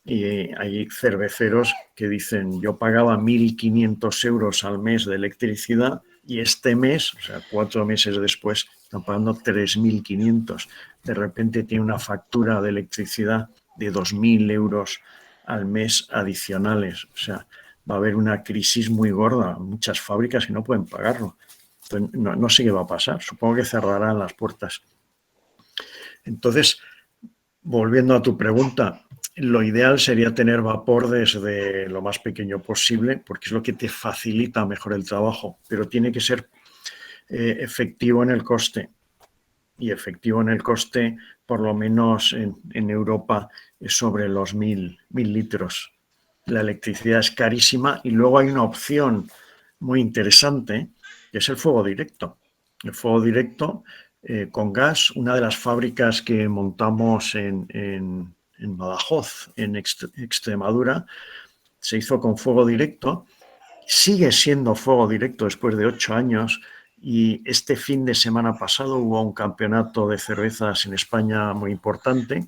y hay cerveceros que dicen yo pagaba 1.500 euros al mes de electricidad y este mes, o sea, 4 meses después, están pagando 3.500. De repente tiene una factura de electricidad de 2.000 euros al mes adicionales. O sea, va a haber una crisis muy gorda. Muchas fábricas que no pueden pagarlo. Entonces, no sé qué va a pasar. Supongo que cerrarán las puertas. Entonces, volviendo a tu pregunta, lo ideal sería tener vapor desde lo más pequeño posible, porque es lo que te facilita mejor el trabajo, pero tiene que ser efectivo en el coste. Y efectivo en el coste, por lo menos en Europa, es sobre los 1.000 litros. La electricidad es carísima y luego hay una opción muy interesante, que es el fuego directo. el fuego directo con gas. Una de las fábricas que montamos en Badajoz, en Extremadura, se hizo con fuego directo. Sigue siendo fuego directo después de 8 años y este fin de semana pasado hubo un campeonato de cervezas en España muy importante,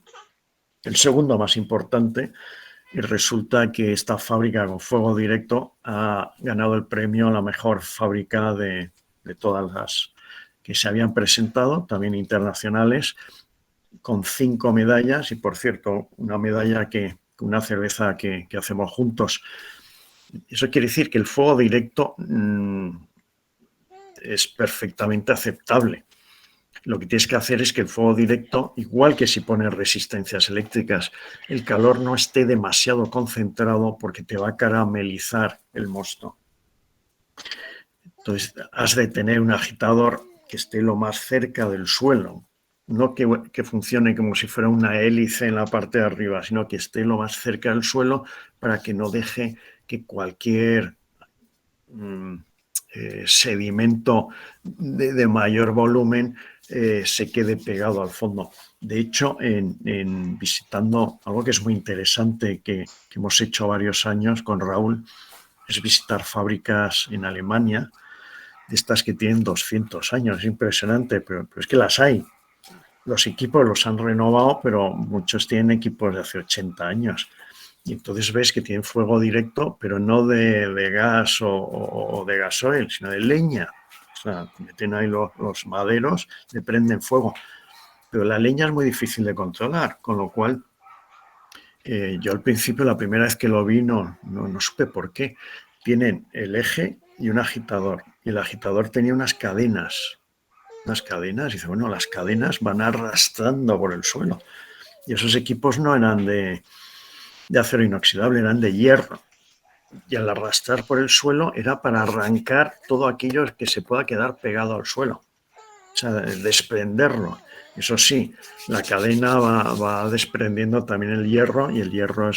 el segundo más importante, y resulta que esta fábrica con fuego directo ha ganado el premio a la mejor fábrica de todas las que se habían presentado, también internacionales, con 5 medallas y, por cierto, una medalla una cerveza que hacemos juntos. Eso quiere decir que el fuego directo es perfectamente aceptable. Lo que tienes que hacer es que el fuego directo, igual que si pones resistencias eléctricas, el calor no esté demasiado concentrado porque te va a caramelizar el mosto. Entonces, has de tener un agitador que esté lo más cerca del suelo, no que funcione como si fuera una hélice en la parte de arriba, sino que esté lo más cerca del suelo para que no deje que cualquier sedimento de mayor volumen se quede pegado al fondo. De hecho, en visitando algo que es muy interesante que hemos hecho varios años con Raúl, es visitar fábricas en Alemania, de estas que tienen 200 años. Es impresionante, pero es que las hay. Los equipos los han renovado, pero muchos tienen equipos de hace 80 años. Y entonces ves que tienen fuego directo, pero no de gas o de gasoil, sino de leña. O sea, meten ahí los maderos, le prenden fuego. Pero la leña es muy difícil de controlar, con lo cual yo al principio, la primera vez que lo vi, no supe por qué. Tienen el eje y un agitador. Y el agitador tenía unas cadenas. Y dice, bueno, las cadenas van arrastrando por el suelo. Y esos equipos no eran de acero inoxidable, eran de hierro. Y al arrastrar por el suelo era para arrancar todo aquello que se pueda quedar pegado al suelo. O sea, desprenderlo. Eso sí, la cadena va desprendiendo también el hierro y el hierro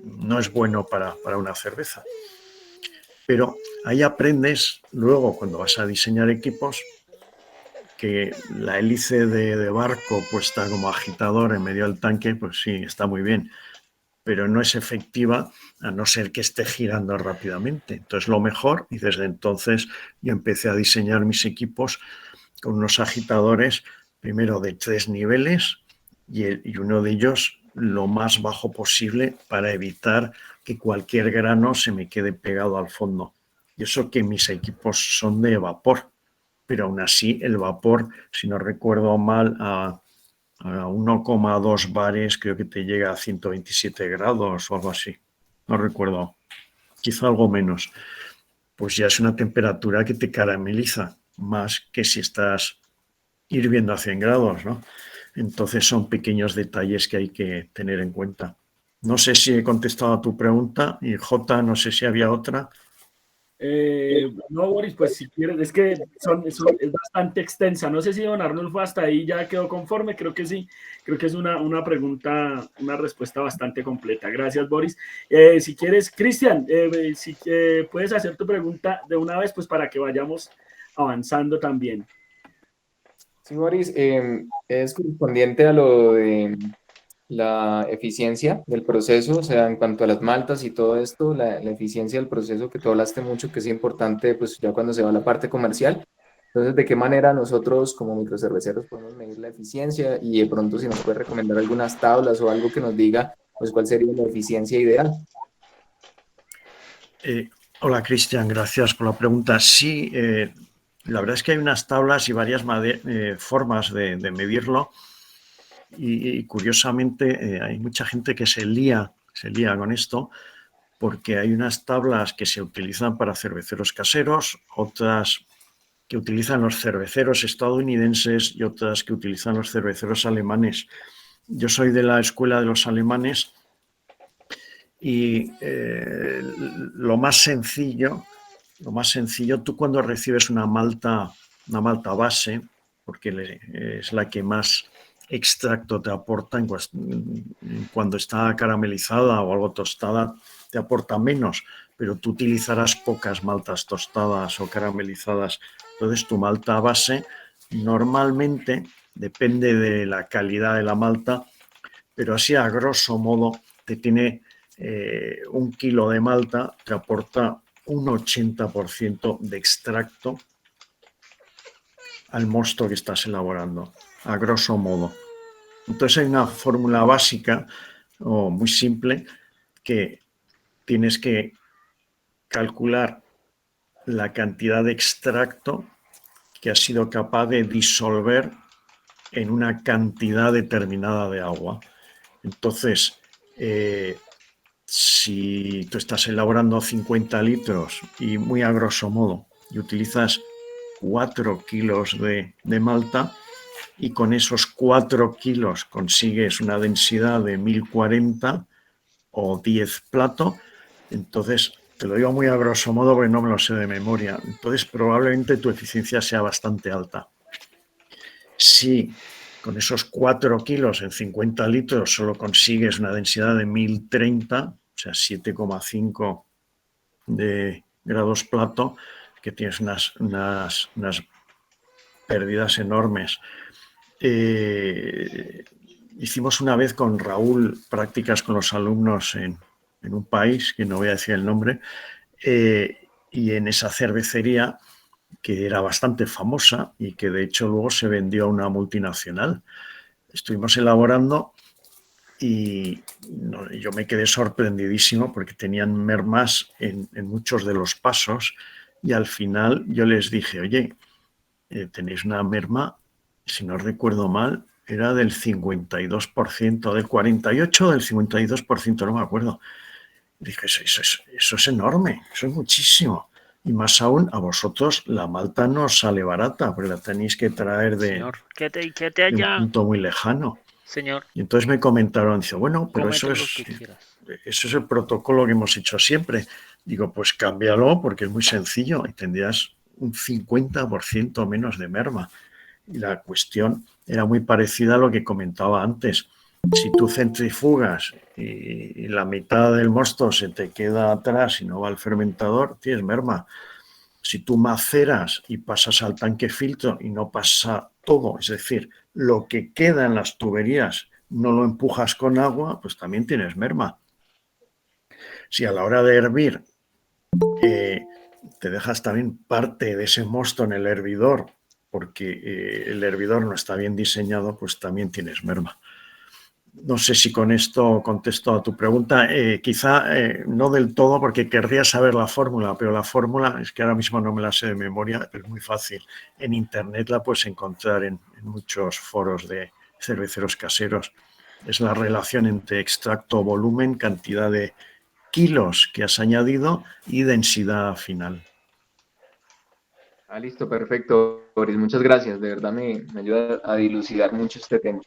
no es bueno para una cerveza. Pero ahí aprendes luego, cuando vas a diseñar equipos, que la hélice de barco puesta como agitador en medio del tanque, pues sí, está muy bien, pero no es efectiva a no ser que esté girando rápidamente. Entonces, lo mejor, y desde entonces yo empecé a diseñar mis equipos con unos agitadores, primero de 3 niveles y uno de ellos lo más bajo posible para evitar que cualquier grano se me quede pegado al fondo. Y eso que mis equipos son de vapor, pero aún así el vapor, si no recuerdo mal, a 1,2 bares creo que te llega a 127 grados o algo así. No recuerdo, quizá algo menos. Pues ya es una temperatura que te carameliza, más que si estás hirviendo a 100 grados, ¿no? Entonces son pequeños detalles que hay que tener en cuenta. No sé si he contestado a tu pregunta y Jota, no sé si había otra. No, Boris, pues si quieres, es que es bastante extensa. No sé si don Arnulfo hasta ahí ya quedó conforme, creo que sí. Creo que es una pregunta, una respuesta bastante completa. Gracias, Boris. Si quieres, Cristian, si puedes hacer tu pregunta de una vez, pues para que vayamos avanzando también. Sí, Boris, es correspondiente a lo de la eficiencia del proceso, o sea, en cuanto a las maltas y todo esto, la eficiencia del proceso que tú hablaste mucho, que es importante, pues ya cuando se va a la parte comercial. Entonces, ¿de qué manera nosotros como microcerveceros podemos medir la eficiencia? Y de pronto si nos puede recomendar algunas tablas o algo que nos diga, pues cuál sería la eficiencia ideal. Hola, Cristian, gracias por la pregunta. Sí, la verdad es que hay unas tablas y varias formas de medirlo. Y curiosamente hay mucha gente que se lía con esto porque hay unas tablas que se utilizan para cerveceros caseros, otras que utilizan los cerveceros estadounidenses y otras que utilizan los cerveceros alemanes. Yo soy de la escuela de los alemanes y lo más sencillo, tú cuando recibes una malta base, porque es la que más extracto te aporta cuando está caramelizada o algo tostada, te aporta menos, pero tú utilizarás pocas maltas tostadas o caramelizadas. Entonces tu malta base normalmente depende de la calidad de la malta, pero así a grosso modo te tiene 1 kilo de malta, te aporta un 80% de extracto al mosto que estás elaborando, a grosso modo. Entonces hay una fórmula básica o muy simple que tienes que calcular la cantidad de extracto que has sido capaz de disolver en una cantidad determinada de agua. Entonces, si tú estás elaborando 50 litros y muy a grosso modo y utilizas 4 kilos de malta y con esos 4 kilos consigues una densidad de 1040 o 10 plato, entonces te lo digo muy a grosso modo porque no me lo sé de memoria, entonces probablemente tu eficiencia sea bastante alta. Si con esos 4 kilos en 50 litros solo consigues una densidad de 1030, o sea, 7,5 de grados plato, que tienes unas pérdidas enormes. Hicimos una vez con Raúl prácticas con los alumnos en un país, que no voy a decir el nombre, y en esa cervecería, que era bastante famosa y que de hecho luego se vendió a una multinacional. Estuvimos elaborando y yo me quedé sorprendidísimo porque tenían mermas en muchos de los pasos y al final yo les dije, oye, tenéis una merma, si no recuerdo mal, era del 52%, del 48%, del 52%, no me acuerdo. Dije, eso es enorme, eso es muchísimo. Y más aún, a vosotros la malta no os sale barata, porque la tenéis que traer Señor, quédate de un allá, punto muy lejano. señor, Y entonces me comentaron, dice, bueno, pero cómete eso lo que quieras. es el protocolo que hemos hecho siempre. Digo, pues cámbialo porque es muy sencillo y tendrías un 50% menos de merma. Y la cuestión era muy parecida a lo que comentaba antes. Si tú centrifugas y la mitad del mosto se te queda atrás y no va al fermentador, tienes merma. Si tú maceras y pasas al tanque filtro y no pasa todo, es decir, lo que queda en las tuberías no lo empujas con agua, pues también tienes merma. Si a la hora de hervir te dejas también parte de ese mosto en el hervidor, porque el hervidor no está bien diseñado, pues también tienes merma. No sé si con esto contesto a tu pregunta. Quizá no del todo, porque querría saber la fórmula, pero la fórmula es que ahora mismo no me la sé de memoria, pero es muy fácil. En Internet la puedes encontrar en muchos foros de cerveceros caseros. Es la relación entre extracto, volumen, cantidad de kilos que has añadido y densidad final. Ah, listo, perfecto, Boris. Muchas gracias. De verdad me ayuda a dilucidar mucho este tema.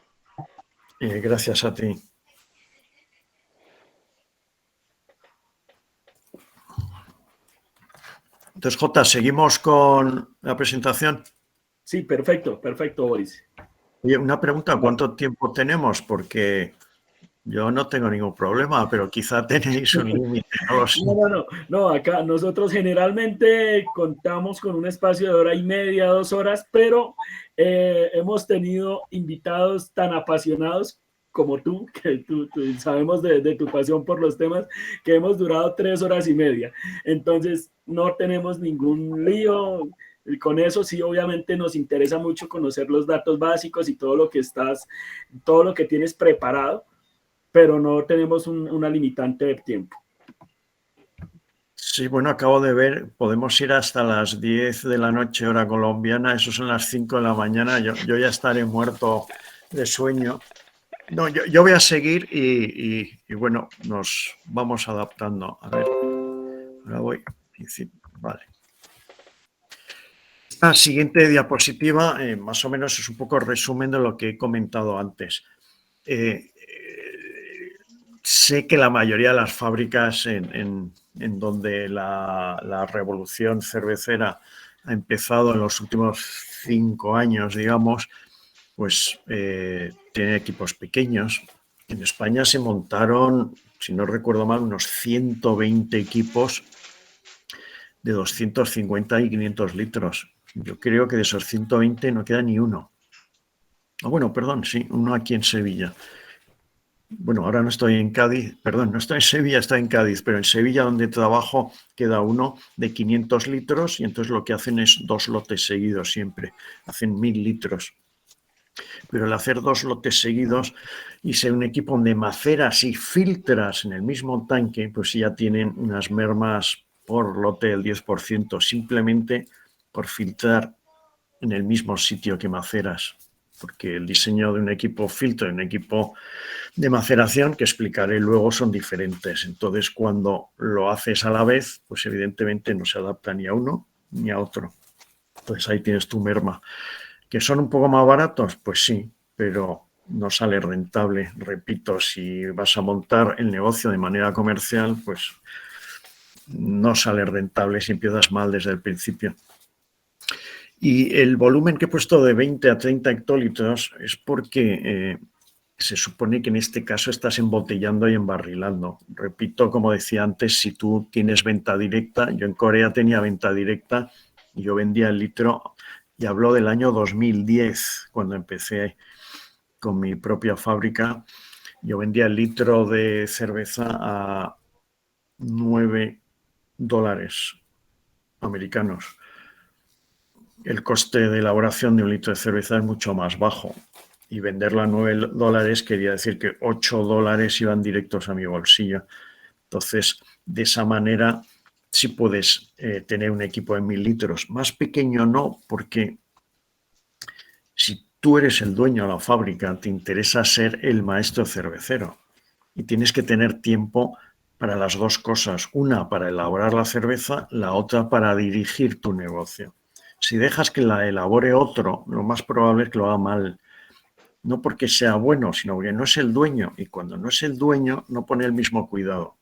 Gracias a ti. Entonces, Jota, ¿seguimos con la presentación? Sí, perfecto, Boris. Oye, una pregunta, ¿cuánto tiempo tenemos? Porque yo no tengo ningún problema, pero quizá tenéis un límite, no lo sé. No, acá nosotros generalmente contamos con un espacio de 1:30, 2 horas, pero hemos tenido invitados tan apasionados como tú, que tú sabemos de tu pasión por los temas, que hemos durado 3 horas y media. Entonces, no tenemos ningún lío. Y con eso sí, obviamente nos interesa mucho conocer los datos básicos y todo lo que tienes preparado, pero no tenemos una limitante de tiempo. Sí, bueno, acabo de ver, podemos ir hasta las 10 de la noche, hora colombiana, eso son las 5 de la mañana, yo ya estaré muerto de sueño. No, yo voy a seguir y bueno, nos vamos adaptando. A ver, ahora voy. Vale. Esta siguiente diapositiva, más o menos, es un poco resumen de lo que he comentado antes. Sé que la mayoría de las fábricas en donde la revolución cervecera ha empezado en los últimos 5 años, digamos, pues tienen equipos pequeños. En España se montaron, si no recuerdo mal, unos 120 equipos de 250 y 500 litros. Yo creo que de esos 120 no queda ni uno. Bueno, perdón, sí, uno aquí en Sevilla. Bueno, ahora no estoy en Cádiz, perdón, no estoy en Sevilla, estoy en Cádiz, pero en Sevilla donde trabajo queda uno de 500 litros y entonces lo que hacen es 2 lotes seguidos siempre, hacen 1000 litros. Pero el hacer 2 lotes seguidos y ser un equipo donde maceras y filtras en el mismo tanque, pues ya tienen unas mermas por lote del 10%, simplemente por filtrar en el mismo sitio que maceras, porque el diseño de un equipo filtro y un equipo de maceración, que explicaré luego, son diferentes. Entonces, cuando lo haces a la vez, pues evidentemente no se adapta ni a uno ni a otro. Entonces ahí tienes tu merma. ¿Que son un poco más baratos? Pues sí, pero no sale rentable. Repito, si vas a montar el negocio de manera comercial, pues no sale rentable si empiezas mal desde el principio. Y el volumen que he puesto de 20 a 30 hectolitros es porque se supone que en este caso estás embotellando y embarrilando. Repito, como decía antes, si tú tienes venta directa, yo en Corea tenía venta directa y yo vendía el litro, y hablo del año 2010, cuando empecé con mi propia fábrica. Yo vendía el litro de cerveza a $9 americanos. El coste de elaboración de un litro de cerveza es mucho más bajo. Y venderla a $9 quería decir que $8 iban directos a mi bolsillo. Entonces, de esa manera sí puedes tener un equipo de 1000 litros. Más pequeño no, porque si tú eres el dueño de la fábrica, te interesa ser el maestro cervecero. Y tienes que tener tiempo para las dos cosas. Una, para elaborar la cerveza, la otra, para dirigir tu negocio. Si dejas que la elabore otro, lo más probable es que lo haga mal. No porque sea bueno, sino porque no es el dueño. Y cuando no es el dueño, no pone el mismo cuidado.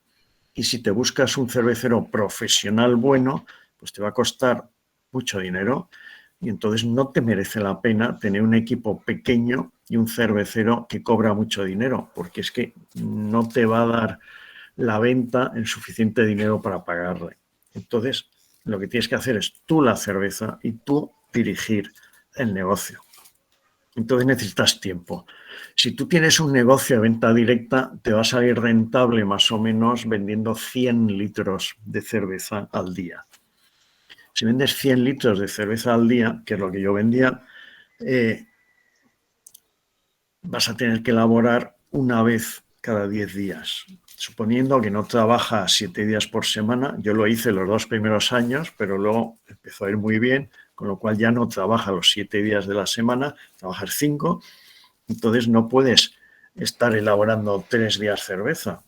Y si te buscas un cervecero profesional bueno, pues te va a costar mucho dinero. Y entonces no te merece la pena tener un equipo pequeño y un cervecero que cobra mucho dinero, porque es que no te va a dar la venta el suficiente dinero para pagarle. Entonces, lo que tienes que hacer es tú la cerveza y tú dirigir el negocio. Entonces necesitas tiempo. Si tú tienes un negocio de venta directa, te va a salir rentable más o menos vendiendo 100 litros de cerveza al día. Si vendes 100 litros de cerveza al día, que es lo que yo vendía, vas a tener que elaborar una vez cada 10 días. Suponiendo que no trabajas 7 días por semana, yo lo hice los 2 primeros años, pero luego empezó a ir muy bien, con lo cual ya no trabajas los 7 días de la semana, trabajas 5, entonces no puedes estar elaborando 3 días cerveza,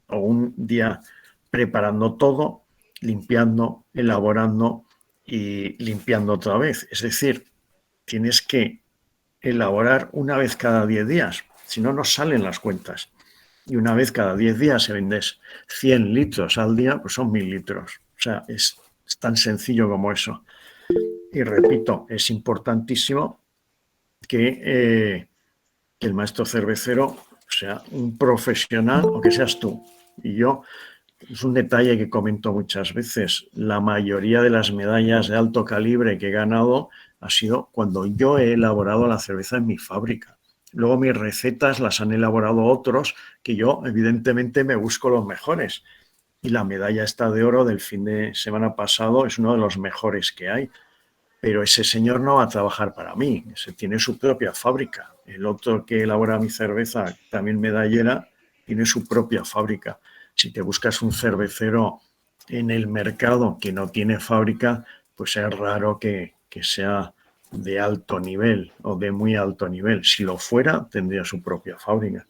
o un día preparando todo, limpiando, elaborando y limpiando otra vez. Es decir, tienes que elaborar una vez cada 10 días, si no, no salen las cuentas. Y una vez cada 10 días se vendes 100 litros al día, pues son 1000 litros. O sea, es tan sencillo como eso. Y repito, es importantísimo que el maestro cervecero sea un profesional o que seas tú. Y yo, es un detalle que comento muchas veces, la mayoría de las medallas de alto calibre que he ganado ha sido cuando yo he elaborado la cerveza en mi fábrica. Luego mis recetas las han elaborado otros que yo evidentemente me busco los mejores. Y la medalla esta de oro del fin de semana pasado es uno de los mejores que hay. Pero ese señor no va a trabajar para mí, ese tiene su propia fábrica. El otro que elabora mi cerveza, también medallera, tiene su propia fábrica. Si te buscas un cervecero en el mercado que no tiene fábrica, pues es raro que sea de alto nivel o de muy alto nivel. Si lo fuera, tendría su propia fábrica.